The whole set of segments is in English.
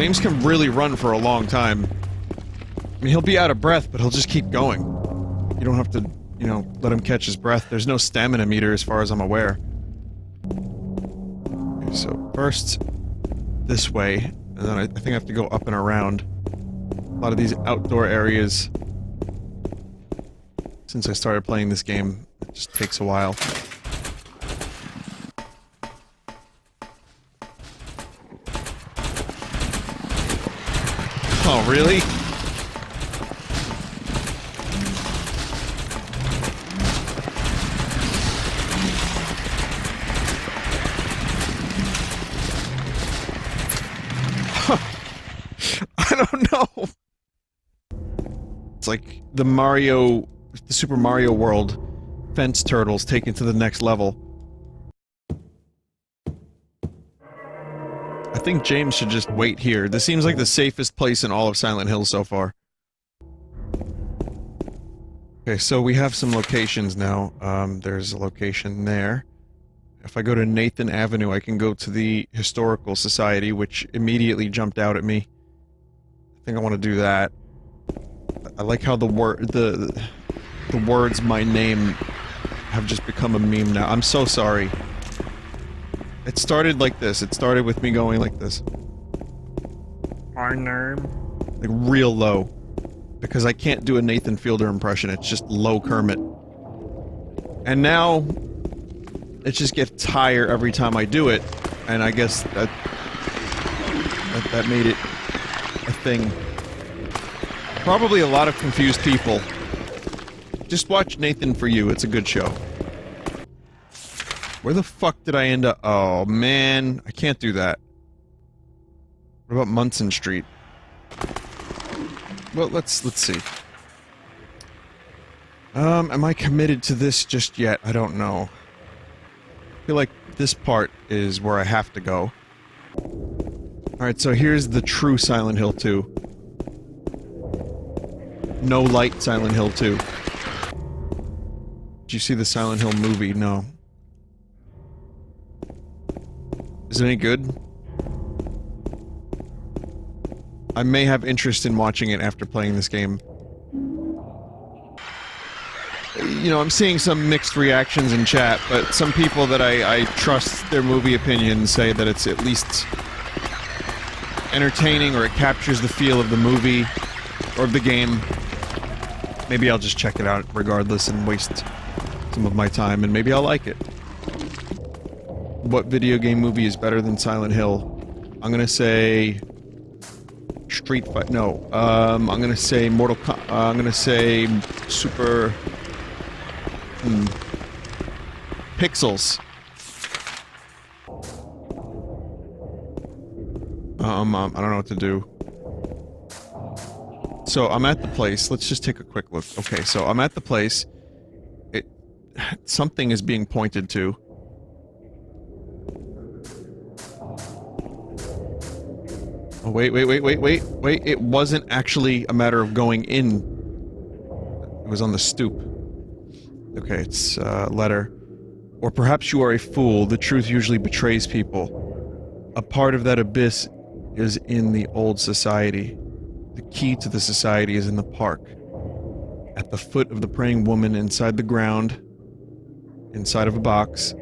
James can really run for a long time. I mean, he'll be out of breath, but he'll just keep going. You don't have to, you know, let him catch his breath. There's no stamina meter as far as I'm aware. Okay, so first, this way, and then I think I have to go up and around. A lot of these outdoor areas, since I started playing this game, it just takes a while. Oh, really? I don't know. It's like the Super Mario World fence turtles taken to the next level. I think James should just wait here. This seems like the safest place in all of Silent Hill so far. Okay, so we have some locations now. There's a location there. If I go to Nathan Avenue, I can go to the Historical Society, which immediately jumped out at me. I think I want to do that. I like how the words "my name" have just become a meme now. I'm so sorry. It started like this. It started with me going like this. My name? Like real low. Because I can't do a Nathan Fielder impression. It's just low Kermit. And now it just gets higher every time I do it. And I guess that made it a thing. Probably a lot of confused people. Just watch Nathan For You. It's a good show. Where the fuck did I end up? Oh, man. I can't do that. What about Munson Street? Well, let's see. Am I committed to this just yet? I don't know. I feel like this part is where I have to go. Alright, so here's the true Silent Hill 2. No light Silent Hill 2. Did you see the Silent Hill movie? No. Is it any good? I may have interest in watching it after playing this game. You know, I'm seeing some mixed reactions in chat, but some people that I trust their movie opinions say that it's at least entertaining, or it captures the feel of the movie, or of the game. Maybe I'll just check it out regardless and waste some of my time, and maybe I'll like it. What video game movie is better than Silent Hill? I'm gonna say... Street Fight... No. I'm gonna say Mortal Kombat... I'm gonna say... Super... Pixels. I don't know what to do. So, I'm at the place. Let's just take a quick look. Okay, so I'm at the place. Something is being pointed to. Oh, wait. It wasn't actually a matter of going in. It was on the stoop. Okay, it's a letter. Or perhaps you are a fool. The truth usually betrays people. A part of that abyss is in the old society. The key to the society is in the park. At the foot of the praying woman, inside the ground, inside of a box.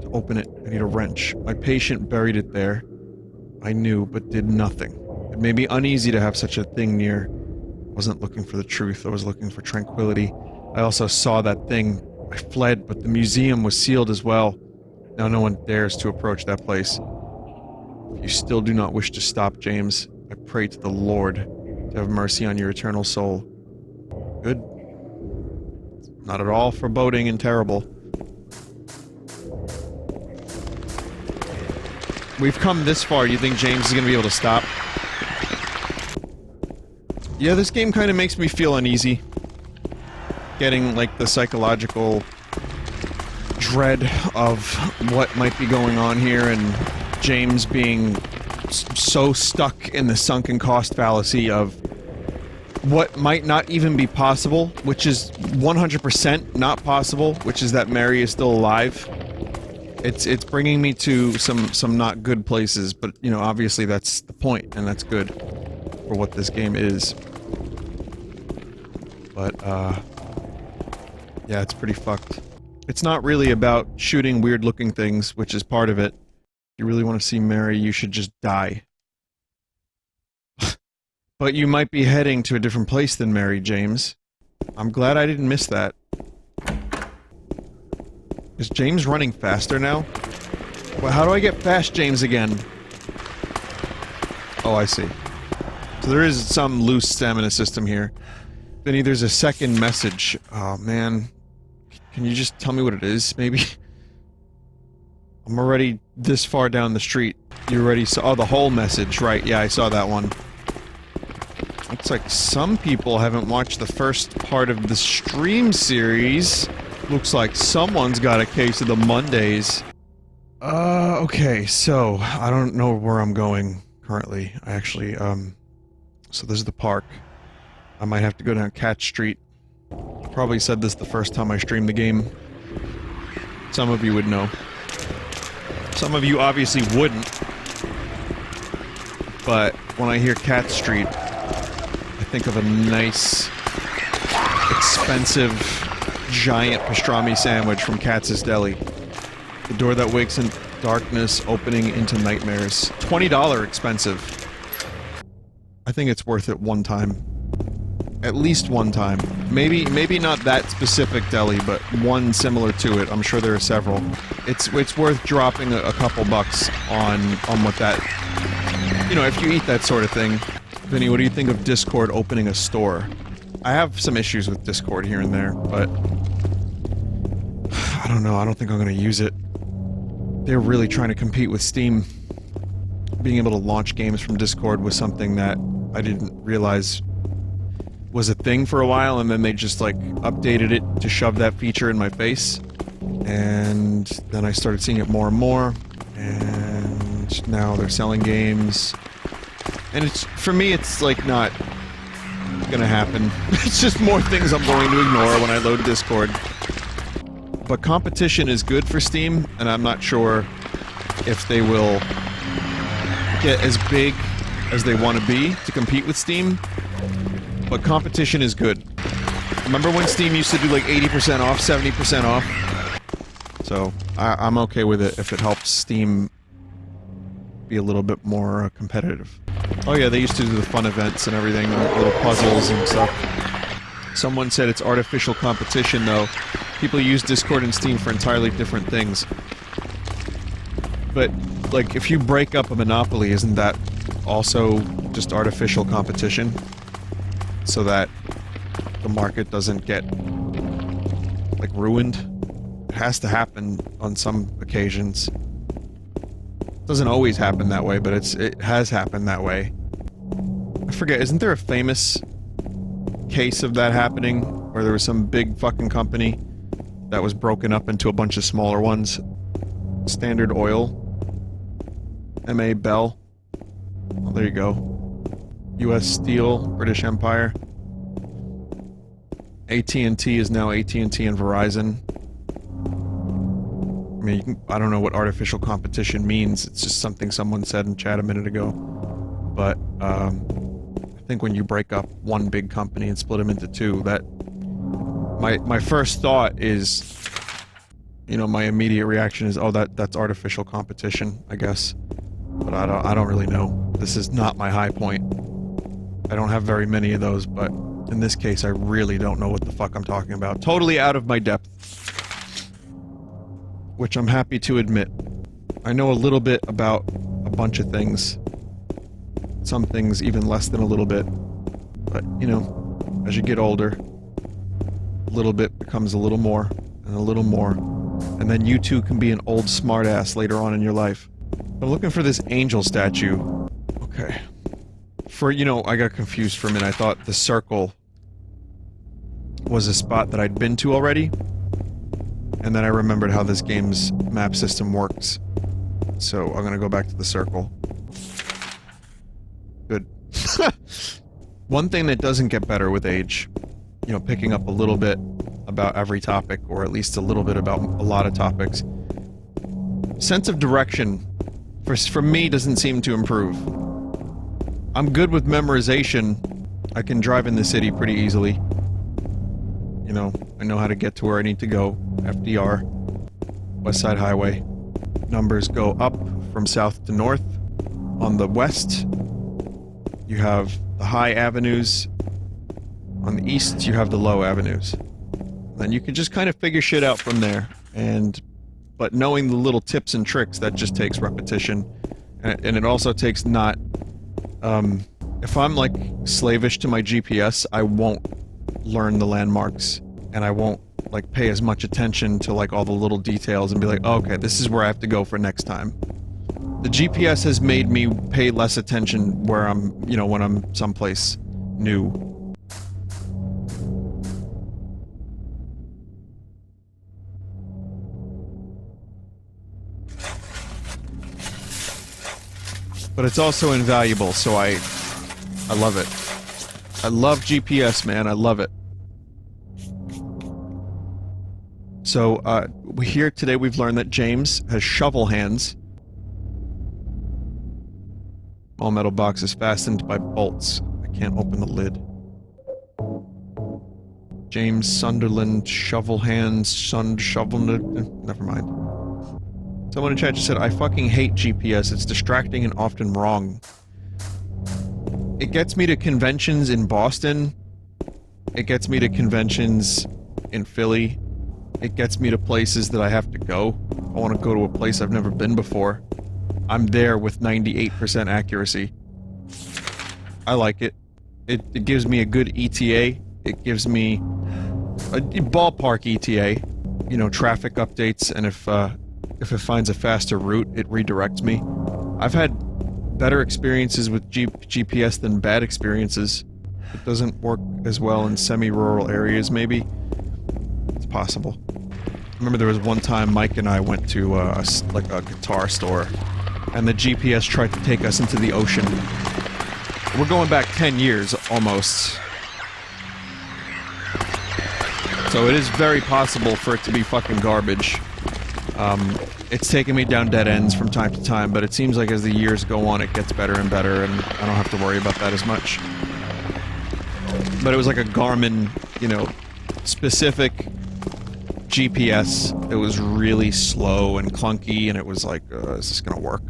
To open it, I need a wrench. My patient buried it there. I knew, but did nothing. It made me uneasy to have such a thing near. I wasn't looking for the truth, I was looking for tranquility. I also saw that thing. I fled, but the museum was sealed as well. Now no one dares to approach that place. If you still do not wish to stop, James, I pray to the Lord to have mercy on your eternal soul. Good. Not at all foreboding and terrible. We've come this far, you think James is gonna be able to stop? Yeah, this game kinda makes me feel uneasy. Getting, like, the psychological dread of what might be going on here, and James being so stuck in the sunken cost fallacy of what might not even be possible, which is 100% not possible, which is that Mary is still alive. It's bringing me to some not good places, but, you know, obviously that's the point, and that's good for what this game is. But, yeah, it's pretty fucked. It's not really about shooting weird-looking things, which is part of it. If you really want to see Mary, you should just die. But you might be heading to a different place than Mary, James. I'm glad I didn't miss that. Is James running faster now? Well, how do I get fast James again? Oh, I see. So there is some loose stamina system here. Vinny, there's a second message. Oh, man. Can you just tell me what it is, maybe? I'm already this far down the street. You already saw- oh, the whole message, right, yeah, I saw that one. Looks like some people haven't watched the first part of the stream series. Looks like someone's got a case of the Mondays. Okay, so, I don't know where I'm going currently. I actually, so this is the park. I might have to go down Cat Street. Probably said this the first time I streamed the game. Some of you would know. Some of you obviously wouldn't. But when I hear Cat Street, I think of a nice, expensive, giant pastrami sandwich from Katz's Deli. The door that wakes in darkness, opening into nightmares. $20 expensive. I think it's worth it one time. At least one time. Maybe not that specific deli, but one similar to it. I'm sure there are several. It's worth dropping a couple bucks on what that... You know, if you eat that sort of thing. Vinny, what do you think of Discord opening a store? I have some issues with Discord here and there, but... I don't know, I don't think I'm gonna use it. They're really trying to compete with Steam. Being able to launch games from Discord was something that I didn't realize was a thing for a while, and then they just, like, updated it to shove that feature in my face. And then I started seeing it more and more, and now they're selling games. And it's, for me, it's, like, not gonna happen. It's just more things I'm going to ignore when I load Discord. But competition is good for Steam, and I'm not sure if they will get as big as they want to be to compete with Steam. But competition is good. Remember when Steam used to do like 80% off, 70% off? So, I'm okay with it if it helps Steam be a little bit more competitive. Oh yeah, they used to do the fun events and everything, little puzzles and stuff. Someone said it's artificial competition though. People use Discord and Steam for entirely different things. But, like, if you break up a monopoly, isn't that also just artificial competition? So that the market doesn't get, like, ruined? It has to happen on some occasions. It doesn't always happen that way, but it has happened that way. I forget, isn't there a famous case of that happening? Where there was some big fucking company that was broken up into a bunch of smaller ones? Standard Oil. M.A. Bell. Well, there you go. U.S. Steel, British Empire. AT&T is now AT&T and Verizon. I mean, I don't know what artificial competition means. It's just something someone said in chat a minute ago. But, I think when you break up one big company and split them into two, that... My first thought is... You know, my immediate reaction is, oh, that's artificial competition, I guess. But I don't really know. This is not my high point. I don't have very many of those, but in this case, I really don't know what the fuck I'm talking about. Totally out of my depth. Which I'm happy to admit. I know a little bit about a bunch of things. Some things even less than a little bit. But, you know, as you get older, a little bit becomes a little more, and a little more. And then you too can be an old smartass later on in your life. I'm looking for this angel statue. Okay. You know, I got confused for a minute. I thought the circle was a spot that I'd been to already. And then I remembered how this game's map system works. So I'm gonna go back to the circle. Good. One thing that doesn't get better with age, you know, picking up a little bit about every topic, or at least a little bit about a lot of topics, sense of direction, for me, doesn't seem to improve. I'm good with memorization. I can drive in the city pretty easily. You know, I know how to get to where I need to go. FDR. West Side Highway. Numbers go up from south to north. On the west, you have the high avenues. On the east, you have the low avenues. Then you can just kind of figure shit out from there. But knowing the little tips and tricks, that just takes repetition. And it also takes not... if I'm, like, slavish to my GPS, I won't learn the landmarks. And I won't, like, pay as much attention to, like, all the little details and be like, oh, okay, this is where I have to go for next time. The GPS has made me pay less attention where I'm, you know, when I'm someplace new. But it's also invaluable, so I love it. I love GPS, man. I love it. So, here today we've learned that James has shovel hands. All metal box is fastened by bolts. I can't open the lid. James Sunderland, shovel hands, never mind. Someone in chat just said, I fucking hate GPS, it's distracting and often wrong. It gets me to conventions in Boston. It gets me to conventions in Philly. It gets me to places that I have to go. I want to go to a place I've never been before. I'm there with 98% accuracy. I like it. It gives me a good ETA. It gives me a ballpark ETA. You know, traffic updates, and if it finds a faster route, it redirects me. I've had better experiences with GPS than bad experiences. It doesn't work as well in semi-rural areas, maybe. It's possible. I remember there was one time Mike and I went to a guitar store, and the GPS tried to take us into the ocean. We're going back 10 years, almost. So it is very possible for it to be fucking garbage. It's taken me down dead ends from time to time, but it seems like as the years go on, it gets better and better, and I don't have to worry about that as much. But it was like a Garmin, you know, specific GPS. It was really slow and clunky, and it was like, is this gonna work?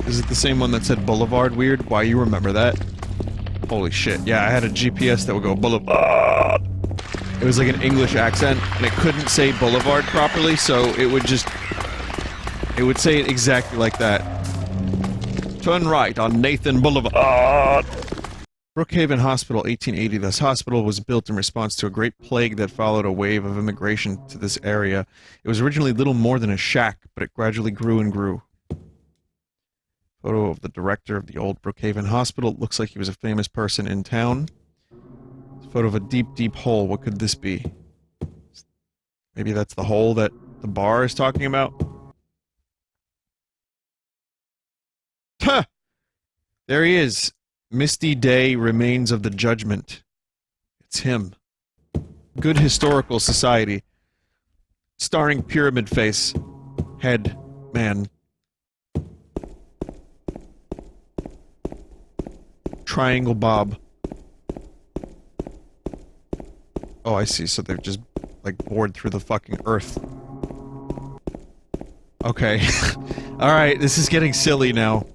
Is it the same one that said Boulevard weird? Why, you remember that? Holy shit, yeah, I had a GPS that would go Boulevard. It was like an English accent, and it couldn't say Boulevard properly, so it would just... It would say it exactly like that. Turn right on Nathan Boulevard. Brookhaven Hospital, 1880. This hospital was built in response to a great plague that followed a wave of immigration to this area. It was originally little more than a shack, but it gradually grew and grew. Photo of the director of the old Brookhaven Hospital. Looks like he was a famous person in town. Photo of a deep, deep hole. What could this be? Maybe that's the hole that the bar is talking about? Huh! There he is. Misty Day, Remains of the Judgment. It's him. Good Historical Society. Starring Pyramid Face. Head. Man. Triangle Bob. Oh, I see. So they've just, like, bored through the fucking earth. Okay. Alright, this is getting silly now.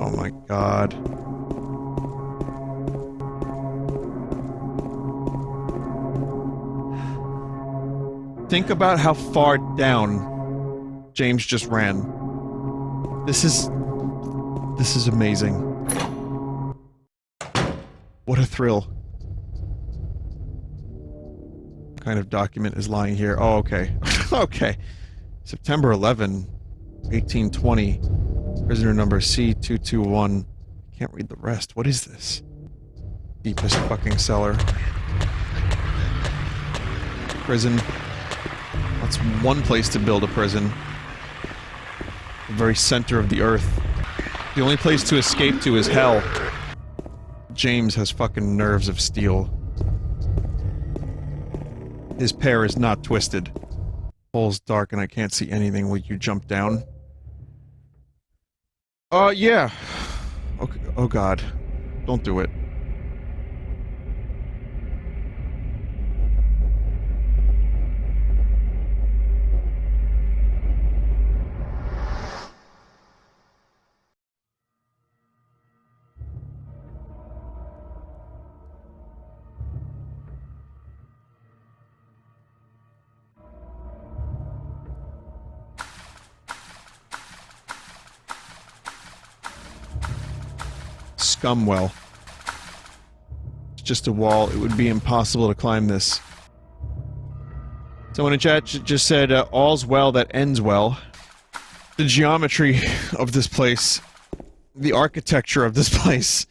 Oh my god. Think about how far down James just ran. This is amazing. What a thrill. What kind of document is lying here? Oh, okay. Okay. September 11, 1820. Prisoner number C221. Can't read the rest. What is this? Deepest fucking cellar. Prison. That's one place to build a prison. The very center of the earth. The only place to escape to is hell. James has fucking nerves of steel. His pear is not twisted. Hole's dark and I can't see anything. Will you jump down? Yeah. Okay. Oh god. Don't do it. Scumwell. It's just a wall. It would be impossible to climb this. Someone in chat just said, all's well that ends well. The geometry of this place, the architecture of this place,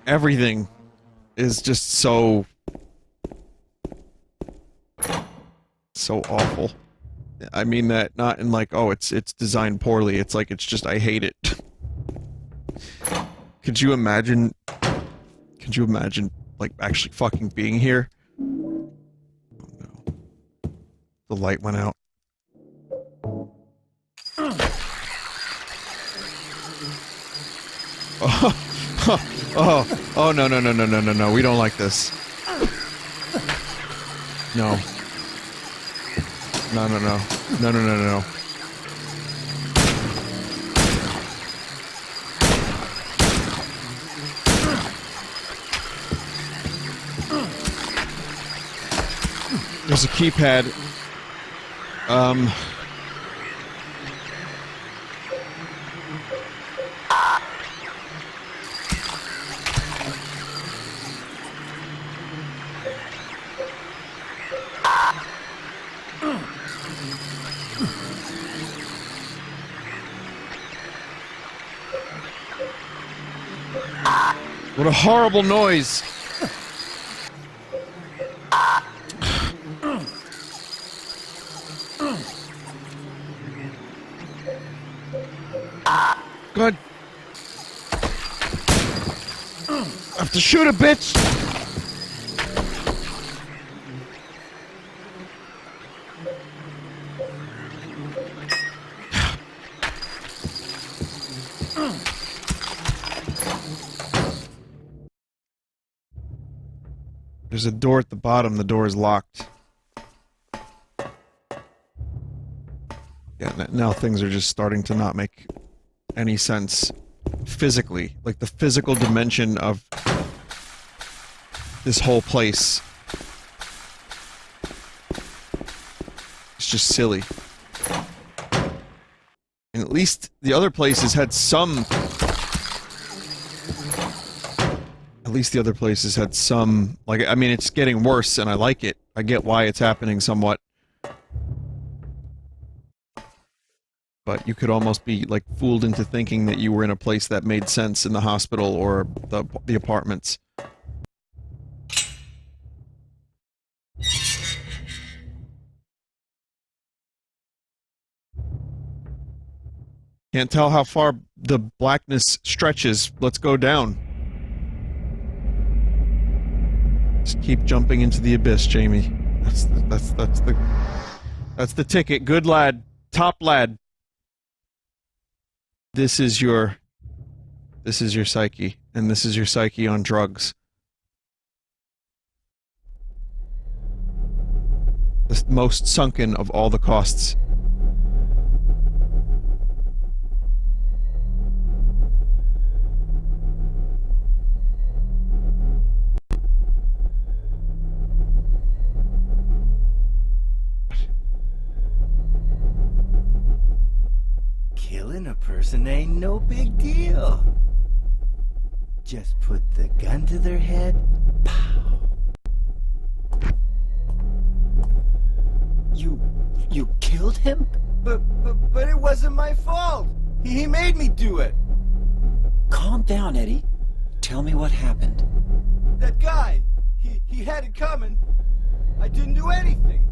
everything is just so awful. I mean that not in like, oh, it's designed poorly. It's like, it's just, I hate it. Could you imagine, like, actually fucking being here? Oh no. The light went out. Oh, no, we don't like this. No. No. There's a keypad. What a horrible noise! God. I have to shoot a bitch! There's a door at the bottom. The door is locked. Yeah, now things are just starting to not make any sense physically. Like, the physical dimension of this whole place. It's just silly. And at least the other places had some... At least the other places had some... Like, I mean, it's getting worse, and I like it. I get why it's happening somewhat. But you could almost be, like, fooled into thinking that you were in a place that made sense in the hospital or the apartments. Can't tell how far the blackness stretches. Let's go down. Just keep jumping into the abyss, Jamie. That's the ticket. Good lad. Top lad. This is your psyche, and this is your psyche on drugs. The most sunken of all the costs. Killing a person ain't no big deal. Just put the gun to their head. Pow. You killed him? But it wasn't my fault. He made me do it. Calm down, Eddie. Tell me what happened. That guy, he had it coming. I didn't do anything.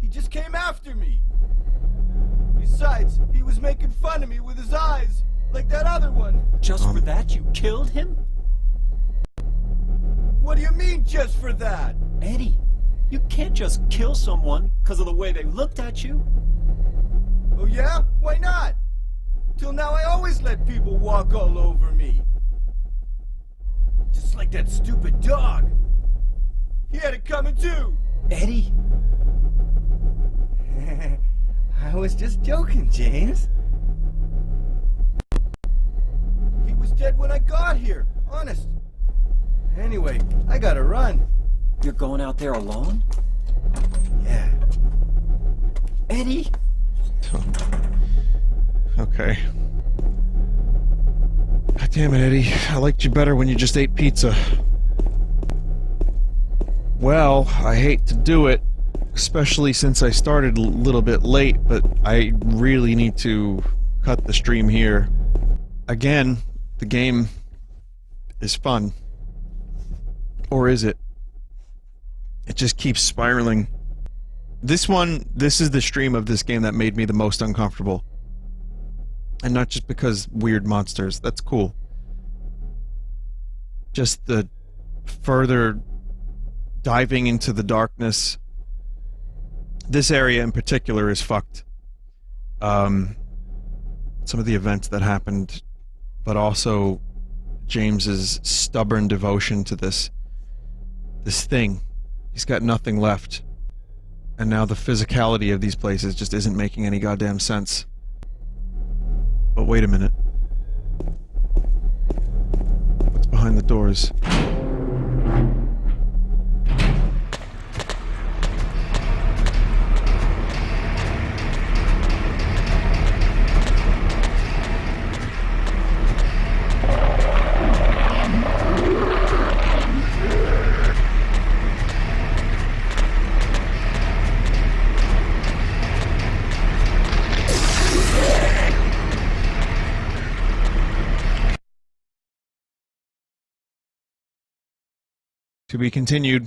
He just came after me. Besides, he was making fun of me with his eyes, like that other one. Just for that, you killed him? What do you mean, just for that? Eddie, You can't just kill someone because of the way they looked at you. Oh yeah? Why not? Till now I always let people walk all over me. Just like that stupid dog. He had it coming too. Eddie? I was just joking, James. He was dead when I got here, honest. Anyway, I gotta run. You're going out there alone? Yeah. Eddie? Okay. God damn it, Eddie. I liked you better when you just ate pizza. Well, I hate to do it, especially since I started a little bit late, but I really need to cut the stream here. Again, the game is fun. Or is it? It just keeps spiraling. This is the stream of this game that made me the most uncomfortable. And not just because weird monsters, that's cool. Just the further diving into the darkness. This area in particular is fucked. Some of the events that happened, but also James's stubborn devotion to this thing. He's got nothing left. And now the physicality of these places just isn't making any goddamn sense. But wait a minute. What's behind the doors? To be continued.